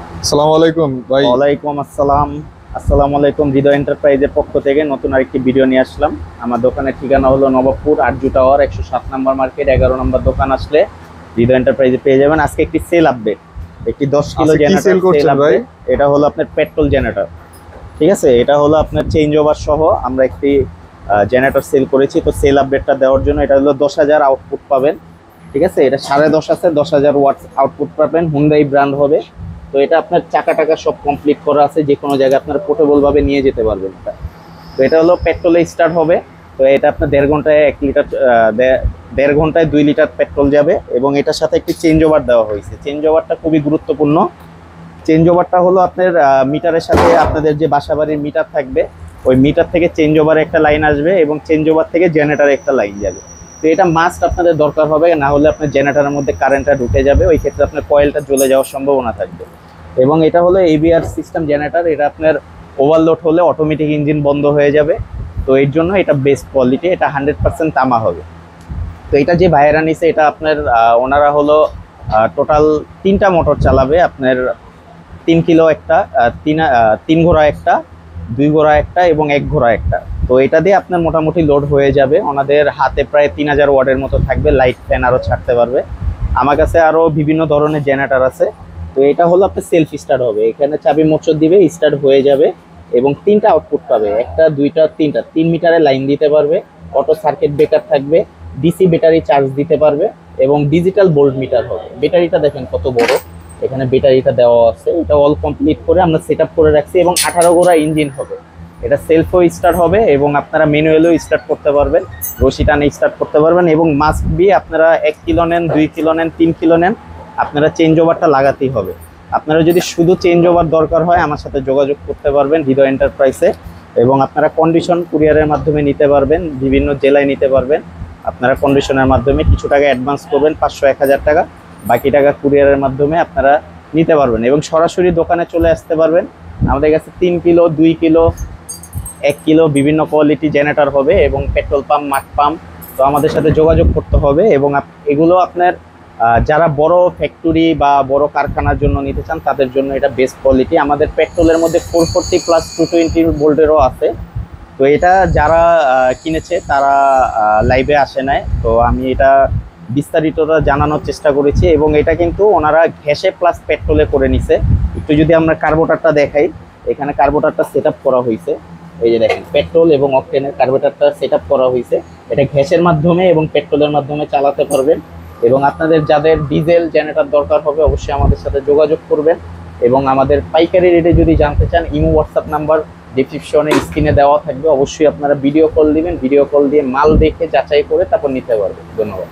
আসসালামু আলাইকুম ভাই। ওয়ালাইকুম আসসালাম। আসসালামু আলাইকুম। হৃদয় এন্টারপ্রাইজের পক্ষ থেকে নতুন আরেকটি ভিডিও নিয়ে আসলাম। আমার দোকানের ঠিকানা হলো নবাবপুর আরজু টাওয়ার 107 নম্বর মার্কেট 11 নম্বর দোকান। আসলে হৃদয় এন্টারপ্রাইজে পেয়ে যাবেন। আজকে একটি সেল আপডেট, একটি 10 কিলো আজকে কি জেনারেটর সেল সেল করছেন ভাই? আপডেট। এটা হলো আপনার পেট্রোল জেনারেটর, ঠিক আছে। এটা হলো আপনার চেঞ্জ ওভার সহ আমরা একটি জেনারেটর সেল করেছি। তো সেল আপডেটটা দেওয়ার জন্য, এটা হলো 10,000 আউটপুট পাবেন, ঠিক আছে। এটা 10.5 আছে, 10,000 ওয়াট আউটপুট পাবেন, হুন্ডাই ব্র্যান্ড হবে। তো এটা আপনার চাকা টাকা সব কমপ্লিট করা আছে, যে কোনো জায়গায় আপনারা পোর্টেবল ভাবে নিয়ে যেতে পারবেন এটা। তো এটা হলো পেট্রোলে স্টার্ট হবে। তো এটা আপনার 1.5 ঘন্টায় 1 লিটার, 1.5 ঘন্টায় 2 লিটার পেট্রোল যাবে। এবং এটার সাথে একটি চেঞ্জ ওভার দেওয়া হয়েছে। চেঞ্জ ওভারটা খুবই গুরুত্বপূর্ণ। চেঞ্জ ওভারটা হলো আপনার মিটারের সাথে আপনাদের যে বাসাবাড়ির মিটার থাকবে, ওই মিটার থেকে চেঞ্জ ওভারে একটা লাইন আসবে এবং চেঞ্জ ওভার থেকে জেনারেটারে একটা লাইন যাবে। তো এটা মাস্ট আপনাদের দরকার হবে, না হলে আপনার জেনারেটারের মধ্যে কারেন্টটা ঢুকে যাবে, ওই ক্ষেত্রে আপনার কয়েলটা জ্বলে যাওয়ার সম্ভাবনা থাকবে। এবং এটা হলো এবিআর সিস্টেম জেনারেটর। এটা আপনার ওভারলোড হলে অটোমেটিক ইঞ্জিন বন্ধ হয়ে যাবে। তো এর জন্য এটা বেস্ট কোয়ালিটি, এটা 100% তামা হবে। তো এটা যে ভাইয়েরা নিছে, এটা আপনার ওনারা হলো টোটাল 3টা মোটর চালাবে আপনার। 3 কিলো একটা, 3 ঘোড়া একটা, 2 ঘোড়া একটা এবং 1 ঘোড়া একটা। তো এটা দিয়ে আপনার মোটামুটি লোড হয়ে যাবে। ওনাদের হাতে প্রায় 3,000 ওয়াটের মতো থাকবে, লাইট ফ্যান আরও ছাড়তে পারবে। আমার কাছে আরও বিভিন্ন ধরনের জেনারেটর আছে। তো এটা হলো আপনার সেলফ স্টার্ট হবে, এখানে চাবি মোচড় দিবে, স্টার্ট হয়ে যাবে। এবং 3টা আউটপুট পাবে, 1টা 2টা 3টা, 3 মিটারে লাইন দিতে পারবে। অটো সার্কিট ব্রেকার থাকবে, ডিসি ব্যাটারি চার্জ দিতে পারবে এবং ডিজিটাল ভোল্ট মিটার হবে। ব্যাটারিটা দেখেন কত বড়, এখানে ব্যাটারিটা দেওয়া আছে। এটা অল কমপ্লিট করে আমরা সেট আপ করে রাখছি। এবং 18 ঘোড়া ইঞ্জিন হবে। এটা সেলফও স্টার্ট হবে এবং আপনারা ম্যানুয়ালিও স্টার্ট করতে পারবেন, রশি টানে স্টার্ট করতে পারবেন। এবং মাস্ট বি আপনারা 1 কিলো নেন, 2 কিলো নেন, 3 কিলো নেন, আপনারা চেঞ্জ ওভারটা লাগাতেই হবে। আপনারা যদি শুধু চেঞ্জ ওভার দরকার হয়, আমার সাথে যোগাযোগ করতে পারবেন হৃদয় এন্টারপ্রাইজে। এবং আপনারা কন্ডিশন কুরিয়ারের মাধ্যমে নিতে পারবেন, বিভিন্ন জেলায় নিতে পারবেন। আপনারা কন্ডিশনের মাধ্যমে কিছু টাকা অ্যাডভান্স করবেন, 500-1,000 টাকা, বাকি টাকা কুরিয়ারের মাধ্যমে আপনারা নিতে পারবেন। এবং সরাসরি দোকানে চলে আসতে পারবেন। আমাদের কাছে 3 কিলো, 2 কিলো, 1 কিলো বিভিন্ন কোয়ালিটি জেনারেটর হবে এবং পেট্রোল পাম্প, মাঠ পাম্প। তো আমাদের সাথে যোগাযোগ করতে হবে। এবং এগুলো আপনার যারা বড় ফ্যাক্টরি বা বড় কারখানার জন্য নিতে চান, তাদের জন্য এটা বেস্ট কোয়ালিটি। আমাদের পেট্রোলের মধ্যে 440 প্লাস 220 ভোল্টেরও আছে। তো এটা যারা কিনেছে তারা লাইভে আসে নাই, তো আমি এটা বিস্তারিতটা জানানোর চেষ্টা করেছি। এবং এটা কিন্তু ওনারা গ্যাসে প্লাস পেট্রোলে করে নিছে। একটু যদি আমরা কার্বোরেটরটা দেখাই, এখানে কার্বোরেটরটা সেট আপ করা হয়েছে। এই যে দেখেন, পেট্রোল এবং অকটেনের কার্বোরেটরটা সেট আপ করা হয়েছে। এটা গ্যাসের মাধ্যমে এবং পেট্রোলের মাধ্যমে চালাতে পারবেন। এবং আপনাদের যাদের ডিজেল জেনারেটর দরকার হবে, অবশ্যই আমাদের সাথে যোগাযোগ করবেন। এবং আমাদের পাইকারি রেটে যদি জানতে চান, ইমো হোয়াটসঅ্যাপ নাম্বার ডিসক্রিপশনে স্ক্রিনে দেওয়া থাকবে। অবশ্যই আপনারা ভিডিও কল দিবেন, ভিডিও কল দিয়ে মাল দেখে যাচাই করে তারপর নিতে পারবেন। ধন্যবাদ।